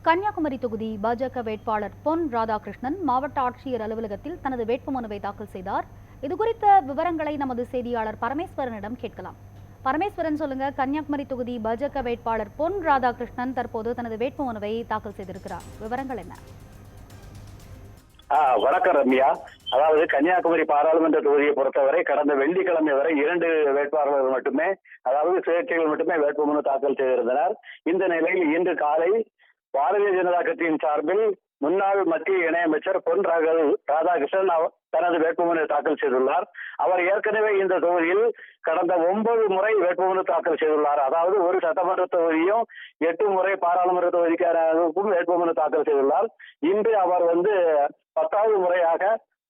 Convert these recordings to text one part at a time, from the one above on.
கன்னியாகுமரி தொகுதி பாஜக வேட்பாளர் பொன் ராதாகிருஷ்ணன் மாவட்ட ஆட்சியர் அலுவலகத்தில் தனது வேட்புமனுவை தாக்கல் செய்தார். இதுகுறித்த விவரங்களை நமது செய்தியாளர் பரமேஸ்வரனிடம் கேட்கலாம். பரமேஸ்வரன், சொல்லுங்க, கன்னியாகுமரி தொகுதி பாஜக வேட்பாளர் பொன் ராதாகிருஷ்ணன் தற்போது தனது வேட்புமனுவை தாக்கல் செய்திருக்கிறார். விவரங்கள் என்ன? வணக்கம் ரம்யா. அதாவது கன்னியாகுமரி பாராளுமன்ற தொகுதியை பொறுத்தவரை கடந்த வெள்ளிக்கிழமை வரை 2 வேட்பாளர்கள் மட்டுமே, அதாவது சுயேட்சைகள் மட்டுமே வேட்புமனு தாக்கல் செய்திருந்தனர். இந்த நிலையில் இன்று காலை பாரதிய ஜனதா கட்சியின் சார்பில் முன்னாள் மத்திய இணையமைச்சர் பொன் ராதாகிருஷ்ணன் தனது வேட்புமனு தாக்கல் செய்துள்ளார். அவர் ஏற்கனவே இந்த தொகுதியில் கடந்த 9 முறை வேட்புமனு தாக்கல் செய்துள்ளார். அதாவது ஒரு சட்டமன்ற தொகுதியும் 8 முறை பாராளுமன்ற தொகுதிக்கான வேட்புமனு தாக்கல் செய்துள்ளார். இன்று அவர் 10வது முறையாக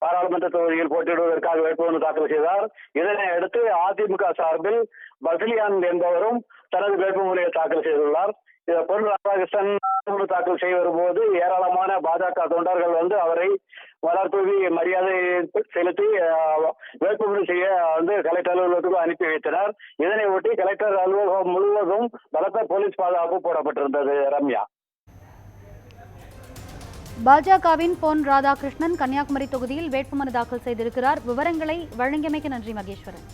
பாராளுமன்ற தொகுதியில் போட்டியிடுவதற்காக வேட்புமனு தாக்கல் செய்தார். இதனை அடுத்து அதிமுக சார்பில் பசிலியான் என்பவரும் தனது வேட்புமனுவை தாக்கல் செய்துள்ளார். பொன் ராதாகிருஷ்ணன் தாக்கல் செய்ய வரும்போது ஏராளமான பாஜக தொண்டர்கள் அவரை மலர்தூவி மரியாதை செலுத்தி வேட்புமனு செய்ய கலெக்டர் அலுவலகத்துக்கு அனுப்பி வைத்தனர். இதனை ஒட்டி கலெக்டர் அலுவலகம் முழுவதும் பலத்த போலீஸ் பாதுகாப்பு போடப்பட்டிருந்தது. ரம்யா, பாஜகவின் பொன் ராதாகிருஷ்ணன் கன்னியாகுமரி தொகுதியில் வேட்புமனு தாக்கல் செய்திருக்கிறார். விவரங்களை வழங்கியமைக்கு நன்றி மகேஸ்வரன்.